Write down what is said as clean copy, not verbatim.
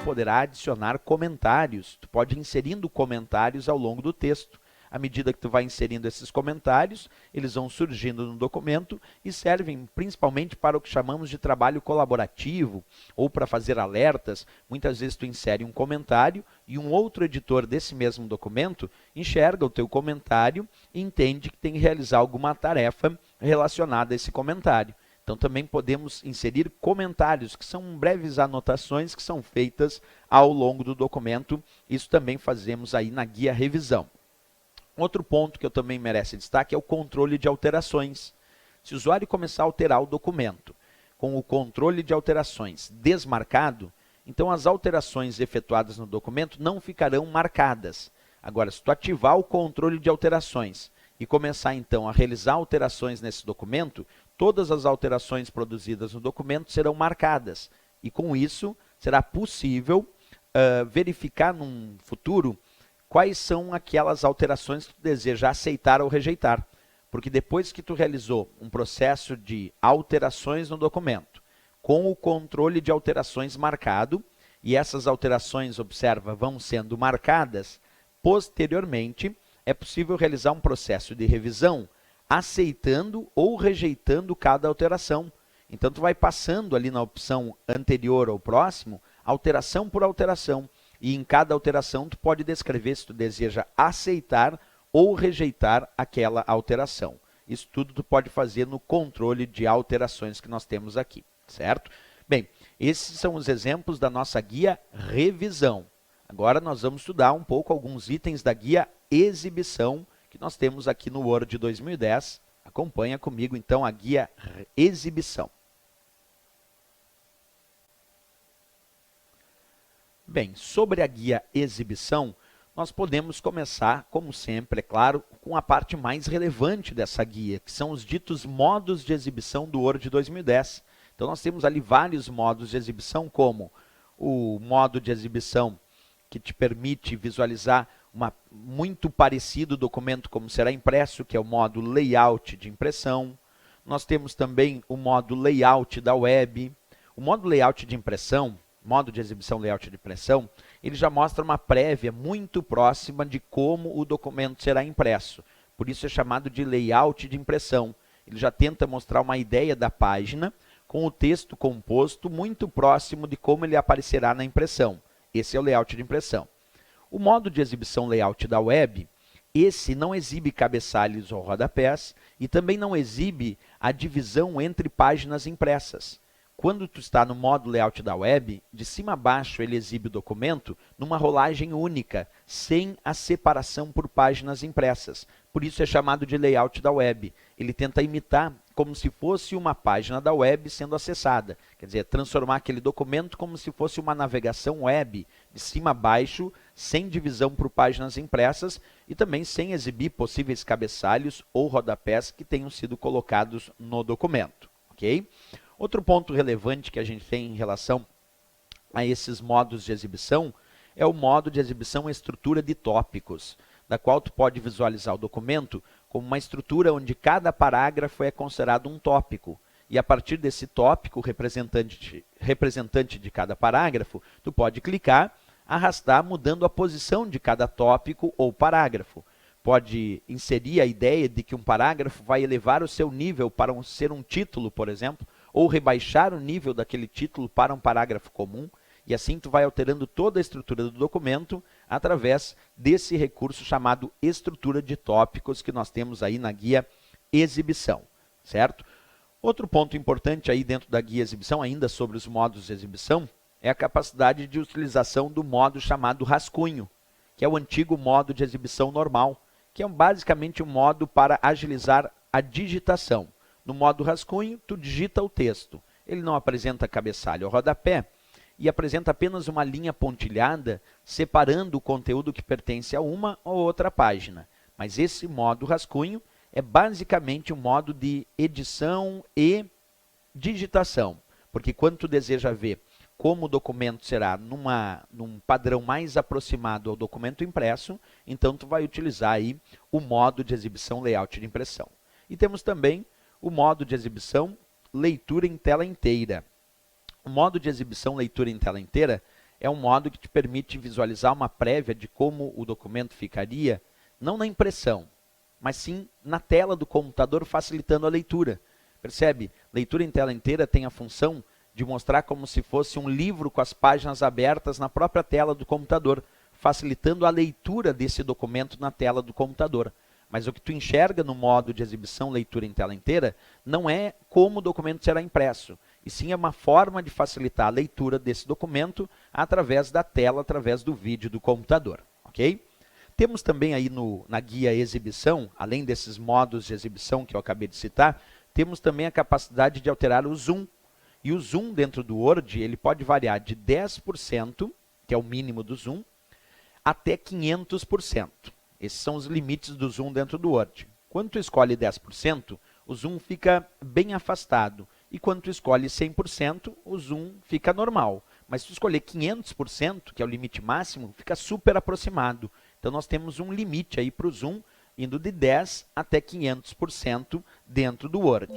poderá adicionar comentários. Tu pode ir inserindo comentários ao longo do texto. À medida que tu vai inserindo esses comentários, eles vão surgindo no documento e servem principalmente para o que chamamos de trabalho colaborativo ou para fazer alertas. Muitas vezes tu insere um comentário e um outro editor desse mesmo documento enxerga o teu comentário e entende que tem que realizar alguma tarefa relacionada a esse comentário. Então também podemos inserir comentários, que são breves anotações que são feitas ao longo do documento. Isso também fazemos aí na guia revisão. Outro ponto que eu também merece destaque é o controle de alterações. Se o usuário começar a alterar o documento com o controle de alterações desmarcado, então as alterações efetuadas no documento não ficarão marcadas. Agora, se tu ativar o controle de alterações e começar então a realizar alterações nesse documento, todas as alterações produzidas no documento serão marcadas. E com isso, será possível verificar num futuro quais são aquelas alterações que tu deseja aceitar ou rejeitar. Porque depois que tu realizou um processo de alterações no documento, com o controle de alterações marcado, e essas alterações, observa, vão sendo marcadas, posteriormente é possível realizar um processo de revisão, aceitando ou rejeitando cada alteração. Então tu vai passando ali na opção anterior ou próximo, alteração por alteração. E em cada alteração tu pode descrever se tu deseja aceitar ou rejeitar aquela alteração. Isso tudo tu pode fazer no controle de alterações que nós temos aqui, certo? Bem, esses são os exemplos da nossa guia revisão. Agora nós vamos estudar um pouco alguns itens da guia exibição que nós temos aqui no Word 2010. Acompanha comigo então a guia exibição. Bem, sobre a guia exibição, nós podemos começar, como sempre, é claro, com a parte mais relevante dessa guia, que são os ditos modos de exibição do Word 2010. Então, nós temos ali vários modos de exibição, como o modo de exibição que te permite visualizar muito parecido documento como será impresso, que é o modo layout de impressão. Nós temos também o modo layout da web. O modo layout de impressão, modo de exibição layout de impressão, ele já mostra uma prévia muito próxima de como o documento será impresso. Por isso é chamado de layout de impressão. Ele já tenta mostrar uma ideia da página com o texto composto muito próximo de como ele aparecerá na impressão. Esse é o layout de impressão. O modo de exibição layout da web, esse não exibe cabeçalhos ou rodapés e também não exibe a divisão entre páginas impressas. Quando tu está no modo layout da web, de cima a baixo ele exibe o documento numa rolagem única, sem a separação por páginas impressas. Por isso é chamado de layout da web. Ele tenta imitar como se fosse uma página da web sendo acessada. Quer dizer, transformar aquele documento como se fosse uma navegação web, de cima a baixo, sem divisão por páginas impressas e também sem exibir possíveis cabeçalhos ou rodapés que tenham sido colocados no documento. Ok? Outro ponto relevante que a gente tem em relação a esses modos de exibição é o modo de exibição estrutura de tópicos, da qual tu pode visualizar o documento como uma estrutura onde cada parágrafo é considerado um tópico. E a partir desse tópico representante de cada parágrafo, tu pode clicar, arrastar, mudando a posição de cada tópico ou parágrafo. Pode inserir a ideia de que um parágrafo vai elevar o seu nível para ser um título, por exemplo, ou rebaixar o nível daquele título para um parágrafo comum, e assim tu vai alterando toda a estrutura do documento através desse recurso chamado estrutura de tópicos que nós temos aí na guia exibição, certo? Outro ponto importante aí dentro da guia exibição, ainda sobre os modos de exibição, é a capacidade de utilização do modo chamado rascunho, que é o antigo modo de exibição normal, que é basicamente um modo para agilizar a digitação. No modo rascunho, tu digita o texto. Ele não apresenta cabeçalho ou rodapé e apresenta apenas uma linha pontilhada separando o conteúdo que pertence a uma ou outra página. Mas esse modo rascunho é basicamente um modo de edição e digitação. Porque quando tu deseja ver como o documento será num padrão mais aproximado ao documento impresso, então tu vai utilizar aí o modo de exibição layout de impressão. E temos também o modo de exibição leitura em tela inteira. O modo de exibição leitura em tela inteira é um modo que te permite visualizar uma prévia de como o documento ficaria, não na impressão, mas sim na tela do computador, facilitando a leitura. Percebe? Leitura em tela inteira tem a função de mostrar como se fosse um livro com as páginas abertas na própria tela do computador, facilitando a leitura desse documento na tela do computador. Mas o que tu enxerga no modo de exibição leitura em tela inteira não é como o documento será impresso, e sim é uma forma de facilitar a leitura desse documento através da tela, através do vídeo do computador, ok? Temos também aí na guia exibição, além desses modos de exibição que eu acabei de citar, temos também a capacidade de alterar o zoom. E o zoom dentro do Word, ele pode variar de 10%, que é o mínimo do zoom, até 500%. Esses são os limites do zoom dentro do Word. Quando tu escolhe 10%, o zoom fica bem afastado. E quando tu escolhe 100%, o zoom fica normal. Mas se tu escolher 500%, que é o limite máximo, fica super aproximado. Então nós temos um limite aí para o zoom, indo de 10% até 500% dentro do Word.